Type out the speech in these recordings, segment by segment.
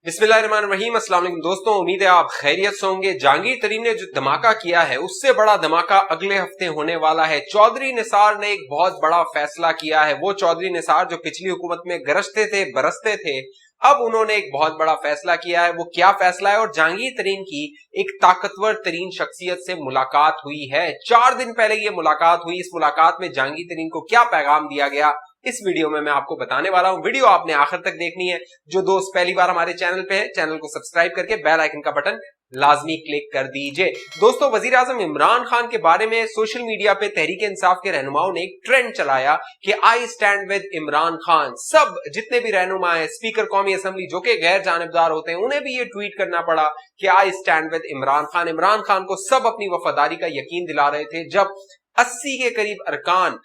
बिस्मिल्लाहिर्रहमानिर्रहीम। अस्सलाम वालेकुम दोस्तों, उम्मीद है आप खैरियत से होंगे। जहांगीर तरीन ने जो धमाका किया है उससे बड़ा धमाका अगले हफ्ते होने वाला है। चौधरी निसार ने एक बहुत बड़ा फैसला किया है। वो चौधरी निसार जो पिछली हुकूमत में गरजते थे, बरसते थे, अब उन्होंने एक बहुत बड़ा फैसला किया है। वो क्या फैसला है? और जहांगीर तरीन की एक ताकतवर तरीन शख्सियत से मुलाकात हुई है। 4 दिन पहले ये मुलाकात हुई। इस मुलाकात में जहांगीर तरीन को क्या पैगाम दिया गया, इस वीडियो में मैं आपको बताने वाला हूं। वीडियो आपने आखिर तक देखनी है। जो दोस्त पहली बार हमारे चैनल पे है, चैनल को सब्सक्राइब करके बेल आइकन का बटन लाजमी क्लिक कर दीजिए। दोस्तों, वजीर आजम इमरान खान के बारे में सोशल मीडिया पे तहरीक इंसाफ के रहनुमाओं ने एक ट्रेंड चलाया कि I stand with Imran Khan. सब जितने भी रहनुमा है, स्पीकर कौमी असेंबली जो कि गैर जानिबदार होते हैं, उन्हें भी ये ट्वीट करना पड़ा कि I stand with Imran Khan. Imran Khan को सब अपनी वफादारी का यकीन दिला रहे थे। जब 80 के करीब अरकान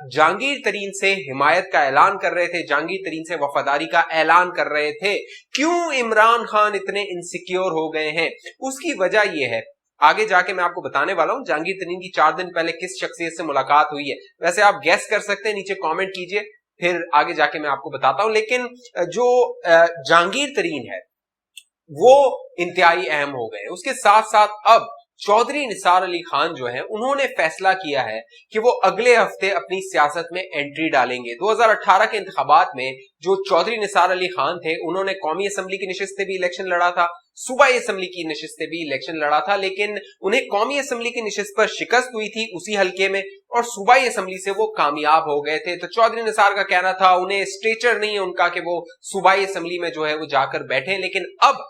जहांगीर तरीन से हिमायत का ऐलान कर रहे थे, जहांगीर तरीन से वफादारी का ऐलान कर रहे थे, क्यों इमरान खान इतने इनसिक्योर हो गए हैं? उसकी वजह यह है, आगे जाके मैं आपको बताने वाला हूं जहांगीर तरीन की 4 दिन पहले किस शख्सियत से मुलाकात हुई है। वैसे आप गैस कर सकते हैं, नीचे कमेंट कीजिए, फिर आगे जाके मैं आपको बताता हूं। लेकिन जो जहांगीर तरीन है वो इंतहाई अहम हो गए। उसके साथ साथ अब चौधरी निसार अली खान जो है, उन्होंने फैसला किया है कि वो अगले हफ्ते अपनी सियासत में एंट्री डालेंगे। 2018 के इंतखाबात में जो चौधरी निसार अली खान थे, उन्होंने कौमी असेंबली की नशिस्त से भी इलेक्शन लड़ा था, सूबाई असेंबली की नशिस्त से भी इलेक्शन लड़ा था, लेकिन उन्हें कौमी असेंबली की नशिस्त पर शिकस्त हुई थी उसी हल्के में, और सूबाई असेंबली से वो कामयाब हो गए थे। तो चौधरी निसार का कहना था उन्हें स्टेचर नहीं है उनका कि वो सूबाई असेंबली में जो है वो जाकर बैठे। लेकिन अब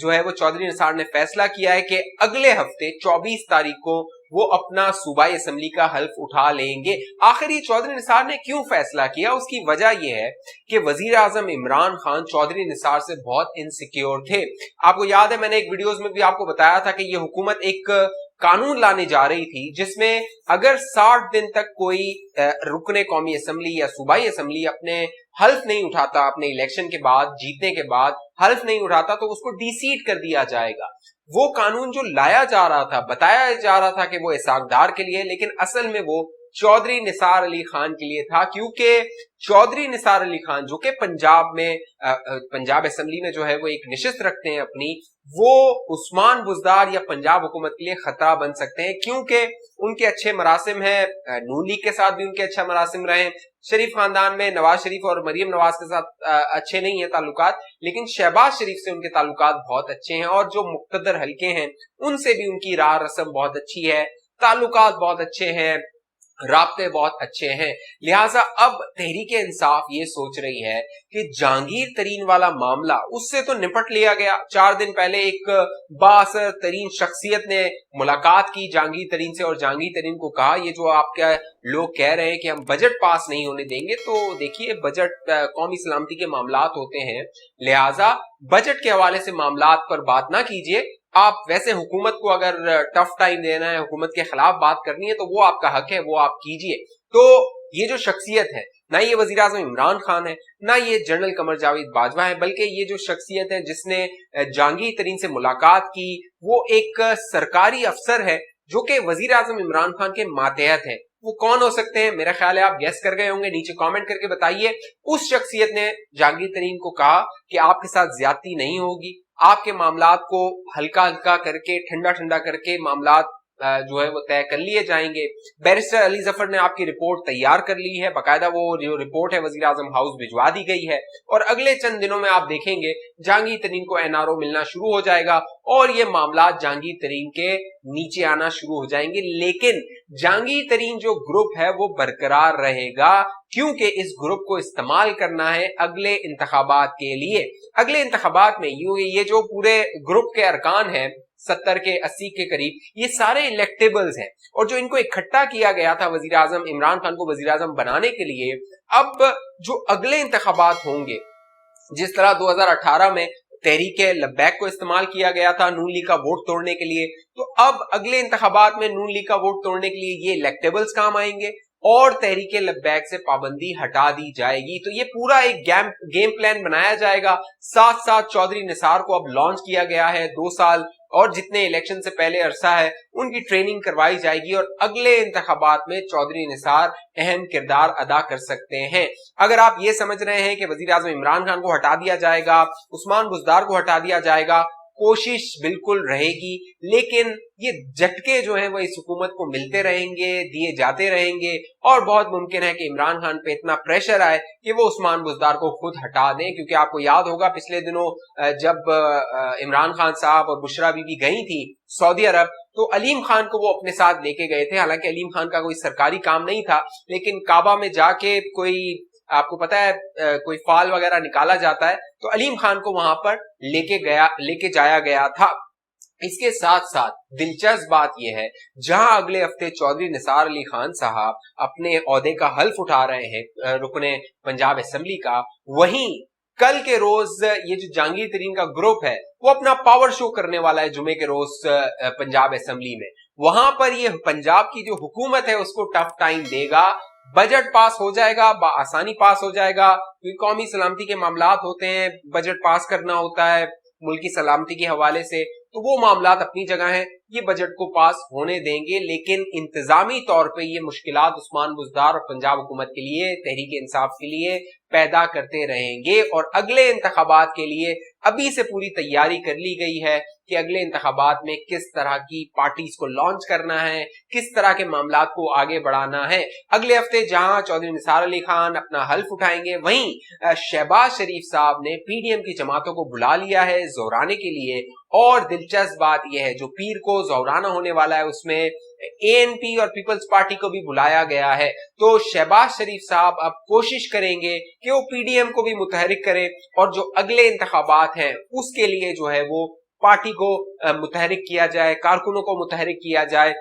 जो है वो चौधरी निसार ने फैसला किया है कि अगले हफ्ते 24 तारीख को वो अपना सूबाई असेंबली का हल्फ उठा लेंगे। आखिर ये चौधरी निसार ने क्यों फैसला किया? उसकी वजह यह है कि वजीर आजम इमरान खान चौधरी निसार से बहुत इनसिक्योर थे। आपको याद है, मैंने एक वीडियोस में भी आपको बताया था कि ये हुकूमत एक कानून लाने जा रही थी जिसमें अगर 60 दिन तक कोई रुकने कौमी असेंबली या सूबाई असेंबली अपने हल्फ नहीं उठाता, अपने इलेक्शन के बाद, जीतने के बाद हल्फ नहीं उठाता, तो उसको डिसीट कर दिया जाएगा। वो कानून जो लाया जा रहा था, बताया जा रहा था कि वो इसाकदार के लिए, लेकिन असल में वो चौधरी निसार अली खान के लिए था। क्योंकि चौधरी निसार अली खान जो कि पंजाब में पंजाब असेंबली में जो है वो एक नशिस्त रखते हैं अपनी, वो उस्मान बुज़दार या पंजाब हुकूमत के लिए खतरा बन सकते हैं। क्योंकि उनके अच्छे मरासिम है, नून लीग के साथ भी उनके अच्छा मरासिम रहे, शरीफ खानदान में नवाज शरीफ और मरियम नवाज के साथ अच्छे नहीं है ताल्लुकात, लेकिन शहबाज शरीफ से उनके ताल्लुकात बहुत अच्छे हैं, और जो मुक्तदर हल्के हैं उनसे भी उनकी राह रस्म बहुत अच्छी है, ताल्लुकात बहुत अच्छे हैं, राब्ते बहुत अच्छे हैं। लिहाजा अब तहरीक इंसाफ ये सोच रही है कि जहांगीर तरीन वाला मामला, उससे तो निपट लिया गया। 4 दिन पहले एक बाअसर तरीन शख्सियत ने मुलाकात की जहांगीर तरीन से, और जहांगीर तरीन को कहा ये जो आपके लोग कह रहे हैं कि हम बजट पास नहीं होने देंगे, तो देखिए बजट कौमी सलामती के मामलात होते हैं, लिहाजा बजट के हवाले से मामलात पर बात ना कीजिए। आप वैसे हुकूमत को अगर टफ टाइम देना है, हुकूमत के खिलाफ बात करनी है, तो वो आपका हक है, वो आप कीजिए। तो ये जो शख्सियत है, ना ये वजीर आजम इमरान खान है, ना ये जनरल कमर जावेद बाजवा है, बल्कि ये जो शख्सियत है जिसने जहांगीर तरीन से मुलाकात की, वो एक सरकारी अफसर है जो कि वजीर आजम इमरान खान के मातहत है। वो कौन हो सकते हैं? मेरा ख्याल है आप गेस कर गए होंगे, नीचे कमेंट करके बताइए। उस शख्सियत ने जहांगीर तरीन को कहा कि आपके साथ ज्यादती नहीं होगी, आपके मामलात को हल्का हल्का करके, ठंडा ठंडा करके मामलात जो है वो तय कर लिए जाएंगे। बैरिस्टर अली जफर ने आपकी रिपोर्ट तैयार कर ली है, बाकायदा वो जो रिपोर्ट है वजीर आजम हाउस भिजवा दी गई है, और अगले चंद दिनों में आप देखेंगे जहांगीर तरीन को एनआरओ मिलना शुरू हो जाएगा और ये मामला जहांगीर तरीन के नीचे आना शुरू हो जाएंगे। लेकिन जहांगीर तरीन जो ग्रुप है वो बरकरार रहेगा, क्योंकि इस ग्रुप को इस्तेमाल करना है अगले इंतखाबात के लिए। अगले इंतखाबात में ये जो पूरे ग्रुप के अरकान हैं 70 के 80 के करीब, ये सारे इलेक्टेबल्स हैं, और जो इनको इकट्ठा किया गया था वजीर आजम इमरान खान को वजीर आजम बनाने के लिए, अब जो अगले इंतखाबात होंगे, जिस तरह 2018 में तहरीक लब्बैक को इस्तेमाल किया गया था नून लीग का वोट तोड़ने के लिए, तो अब अगले इंतखाबात में नून लीग का वोट तोड़ने के लिए ये इलेक्टेबल्स काम आएंगे। और तहरीके लब्बैक से पाबंदी हटा दी जाएगी। तो ये पूरा एक गेम प्लान बनाया जाएगा। साथ साथ चौधरी निसार को अब लॉन्च किया गया है, 2 साल और जितने इलेक्शन से पहले अरसा है उनकी ट्रेनिंग करवाई जाएगी और अगले इंतखाबात में चौधरी निसार अहम किरदार अदा कर सकते हैं। अगर आप ये समझ रहे हैं कि वजीर आजम इमरान खान को हटा दिया जाएगा, उस्मान बुज़दार को हटा दिया जाएगा, कोशिश बिल्कुल रहेगी, लेकिन ये झटके जो हैं वो इस हुकूमत को मिलते रहेंगे, दिए जाते रहेंगे और बहुत मुमकिन है कि इमरान खान पे इतना प्रेशर आए कि वो उस्मान बुज़दार को खुद हटा दें। क्योंकि आपको याद होगा पिछले दिनों जब इमरान खान साहब और बुशरा बीबी गई थी सऊदी अरब, तो अलीम खान को वो अपने साथ लेके गए थे। हालांकि अलीम खान का कोई सरकारी काम नहीं था, लेकिन काबा में जाके कोई, आपको पता है कोई फाल वगैरह निकाला जाता है, तो अलीम खान को वहां पर लेके जाया गया था। इसके साथ साथ दिलचस्प बात यह है, जहां अगले हफ्ते चौधरी निसार अली खान साहब अपने ओहदे का हल्फ उठा रहे हैं रुकने पंजाब असेंबली का, वहीं कल के रोज ये जो जहांगीर तरीन का ग्रुप है वो अपना पावर शो करने वाला है जुमे के रोज पंजाब असेंबली में। वहां पर ये पंजाब की जो हुकूमत है उसको टफ टाइम देगा। बजट पास हो जाएगा, आसानी पास हो जाएगा, क्योंकि कौमी सलामती के मामलात होते हैं, बजट पास करना होता है मुल्की सलामती के हवाले से, तो वो मामलात अपनी जगह हैं, ये बजट को पास होने देंगे। लेकिन इंतजामी तौर पे ये मुश्किलात उस्मान बुज़दार और पंजाब हुकूमत के लिए, तहरीक इंसाफ के लिए पैदा करते रहेंगे। और अगले इंतखाबात के लिए अभी से पूरी तैयारी कर ली गई है कि अगले इंतखाबात में किस तरह की पार्टीज को लॉन्च करना है, किस तरह के मामलात को आगे बढ़ाना है। अगले हफ्ते जहां चौधरी निसार अली खान अपना हल्फ उठाएंगे, वहीं शहबाज शरीफ साहब ने पीडीएम की जमातों को बुला लिया है जोराने के लिए। और दिलचस्प बात यह है, जो पीर को जोराना होने वाला है उसमें एएनपी और पीपल्स पार्टी को भी बुलाया गया है। तो शहबाज शरीफ साहब अब कोशिश करेंगे कि वो पीडीएम को भी मुतहरिक करें और जो अगले इंतखाबात हैं उसके लिए जो है वो पार्टी को मुतहरिक किया जाए, कारकुनों को मुतहरिक किया जाए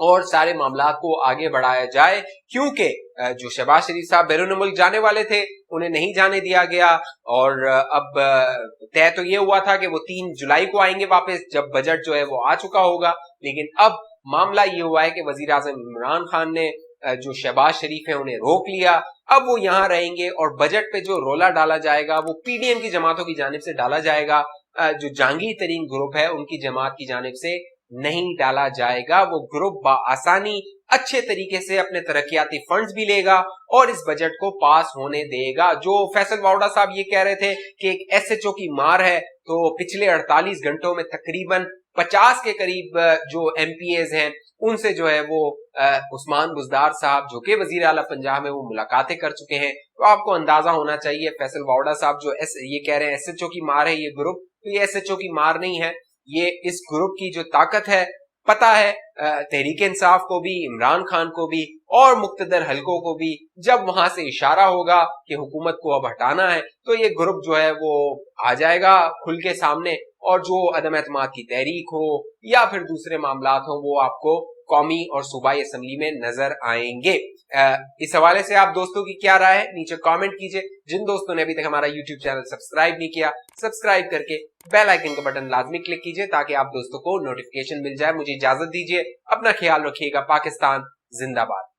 और सारे मामला को आगे बढ़ाया जाए। क्योंकि जो शहबाज शरीफ साहब बैरून मुल्क जाने वाले थे उन्हें नहीं जाने दिया गया और अब तय तो ये हुआ था कि वो 3 जुलाई को आएंगे वापस, जब बजट जो है वो आ चुका होगा। लेकिन अब मामला ये हुआ है कि वजीर आजम इमरान खान ने जो शहबाज शरीफ है उन्हें रोक लिया। अब वो यहाँ रहेंगे और बजट पे जो रोला डाला जाएगा वो पीडीएम की जमातों की जानिब से डाला जाएगा, जो जहांगीर तरीन ग्रुप है उनकी जमात की जानिब से नहीं डाला जाएगा। वो ग्रुप आसानी अच्छे तरीके से अपने तरक्याती फंड्स भी लेगा और इस बजट को पास होने देगा। जो फैसल वावड़ा साहब ये कह रहे थे कि एक एसएचओ की मार है, तो पिछले 48 घंटों में तकरीबन 50 के करीब जो एमपीएज हैं उनसे जो है वो उस्मान बुज़दार साहब जो कि वजीर आला पंजाब में, वो मुलाकातें कर चुके हैं। तो आपको अंदाजा होना चाहिए फैसल वावड़ा साहब जो ये कह रहे हैं एसएचओ की मार है ये ग्रुप, तो ये एसएचओ की मार नहीं है, ये इस ग्रुप की जो ताकत है पता है तहरीक इंसाफ को भी, इमरान खान को भी और मुक्तदर हलकों को भी। जब वहां से इशारा होगा कि हुकूमत को अब हटाना है तो ये ग्रुप जो है वो आ जाएगा खुल के सामने, और जो अदम एतमाद की तहरीक हो या फिर दूसरे मामलात हो वो आपको कौमी और सूबाई असेंबली में नजर आएंगे। इस हवाले से आप दोस्तों की क्या राय है नीचे कमेंट कीजिए। जिन दोस्तों ने अभी तक हमारा यूट्यूब चैनल सब्सक्राइब नहीं किया, सब्सक्राइब करके बेल आइकन का बटन लाजमी क्लिक कीजिए ताकि आप दोस्तों को नोटिफिकेशन मिल जाए। मुझे इजाजत दीजिए, अपना ख्याल रखिएगा। पाकिस्तान जिंदाबाद।